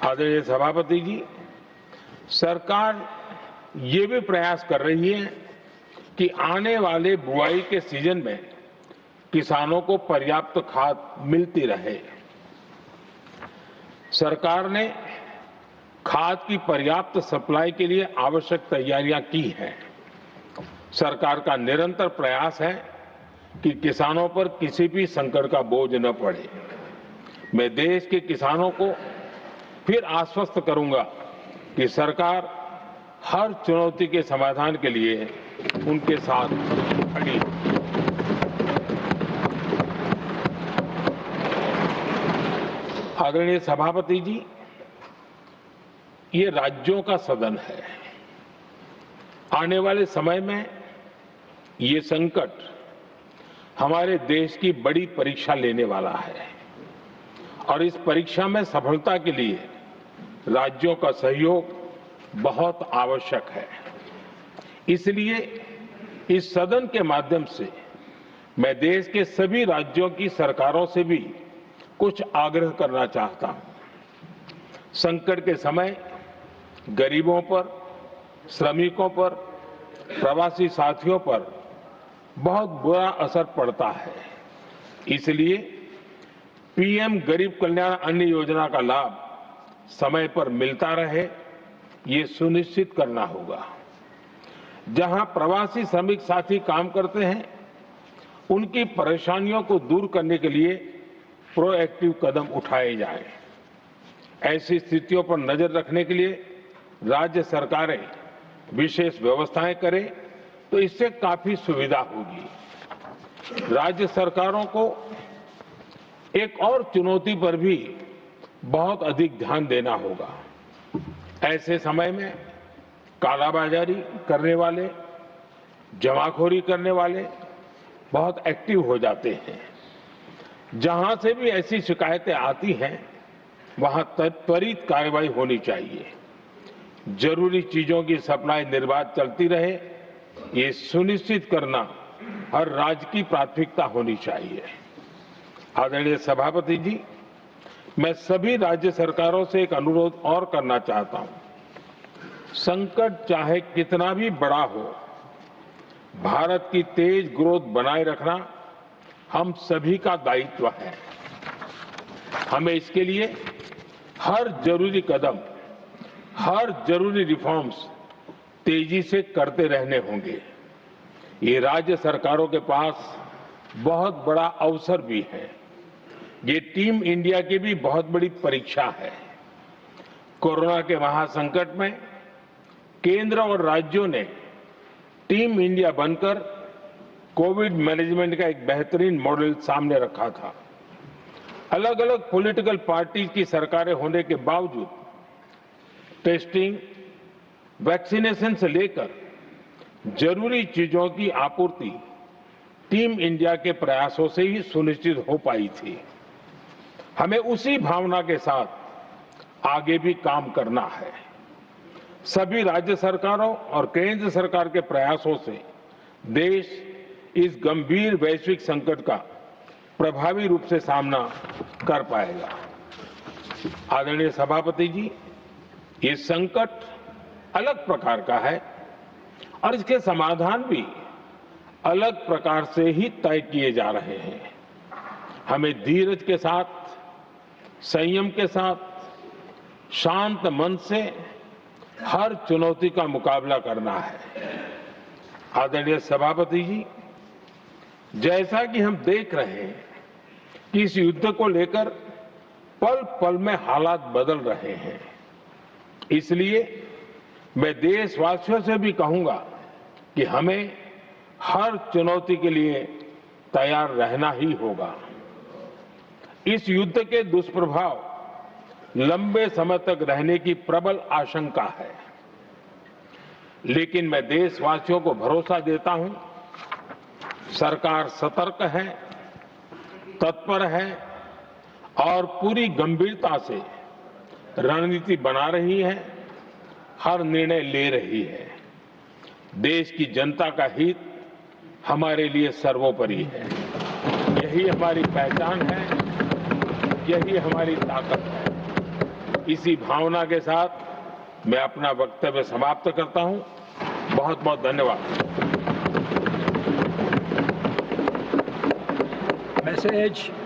आदरणीय सभापति जी, सरकार ये भी प्रयास कर रही है कि आने वाले बुआई के सीजन में किसानों को पर्याप्त खाद मिलती रहे। सरकार ने खाद की पर्याप्त सप्लाई के लिए आवश्यक तैयारियां की हैं। सरकार का निरंतर प्रयास है कि किसानों पर किसी भी संकट का बोझ न पड़े। मैं देश के किसानों को फिर आश्वस्त करूंगा कि सरकार हर चुनौती के समाधान के लिए उनके साथ खड़ी है। आदरणीय सभापति जी, ये राज्यों का सदन है। आने वाले समय में ये संकट हमारे देश की बड़ी परीक्षा लेने वाला है और इस परीक्षा में सफलता के लिए राज्यों का सहयोग बहुत आवश्यक है। इसलिए इस सदन के माध्यम से मैं देश के सभी राज्यों की सरकारों से भी कुछ आग्रह करना चाहता हूं। संकट के समय गरीबों पर, श्रमिकों पर, प्रवासी साथियों पर बहुत बुरा असर पड़ता है। इसलिए पीएम गरीब कल्याण अन्न योजना का लाभ समय पर मिलता रहे, ये सुनिश्चित करना होगा। जहां प्रवासी श्रमिक साथी काम करते हैं, उनकी परेशानियों को दूर करने के लिए प्रोएक्टिव कदम उठाए जाएं। ऐसी स्थितियों पर नजर रखने के लिए राज्य सरकारें विशेष व्यवस्थाएं करें तो इससे काफी सुविधा होगी। राज्य सरकारों को एक और चुनौती पर भी बहुत अधिक ध्यान देना होगा। ऐसे समय में कालाबाजारी करने वाले, जमाखोरी करने वाले बहुत एक्टिव हो जाते हैं। जहां से भी ऐसी शिकायतें आती हैं, वहां त्वरित कार्रवाई होनी चाहिए। जरूरी चीजों की सप्लाई निर्बाध चलती रहे, ये सुनिश्चित करना हर राज्य की प्राथमिकता होनी चाहिए। आदरणीय सभापति जी, मैं सभी राज्य सरकारों से एक अनुरोध और करना चाहता हूं। संकट चाहे कितना भी बड़ा हो, भारत की तेज ग्रोथ बनाए रखना हम सभी का दायित्व है। हमें इसके लिए हर जरूरी कदम, हर जरूरी रिफॉर्म्स तेजी से करते रहने होंगे। ये राज्य सरकारों के पास बहुत बड़ा अवसर भी है। ये टीम इंडिया की भी बहुत बड़ी परीक्षा है। कोरोना के महासंकट में केंद्र और राज्यों ने टीम इंडिया बनकर कोविड मैनेजमेंट का एक बेहतरीन मॉडल सामने रखा था। अलग अलग पॉलिटिकल पार्टी की सरकारें होने के बावजूद टेस्टिंग, वैक्सीनेशन से लेकर जरूरी चीजों की आपूर्ति टीम इंडिया के प्रयासों से ही सुनिश्चित हो पाई थी। हमें उसी भावना के साथ आगे भी काम करना है। सभी राज्य सरकारों और केंद्र सरकार के प्रयासों से देश इस गंभीर वैश्विक संकट का प्रभावी रूप से सामना कर पाएगा। आदरणीय सभापति जी, ये संकट अलग प्रकार का है और इसके समाधान भी अलग प्रकार से ही तय किए जा रहे हैं। हमें धीरज के साथ, संयम के साथ, शांत मन से हर चुनौती का मुकाबला करना है। आदरणीय सभापति जी, जैसा कि हम देख रहे हैं कि इस युद्ध को लेकर पल पल में हालात बदल रहे हैं, इसलिए मैं देशवासियों से भी कहूंगा कि हमें हर चुनौती के लिए तैयार रहना ही होगा। इस युद्ध के दुष्प्रभाव लंबे समय तक रहने की प्रबल आशंका है, लेकिन मैं देशवासियों को भरोसा देता हूं, सरकार सतर्क है, तत्पर है और पूरी गंभीरता से रणनीति बना रही है, हर निर्णय ले रही है। देश की जनता का हित हमारे लिए सर्वोपरि है। यही हमारी पहचान है, यही हमारी ताकत है। इसी भावना के साथ मैं अपना वक्तव्य समाप्त करता हूं। बहुत बहुत धन्यवाद। Message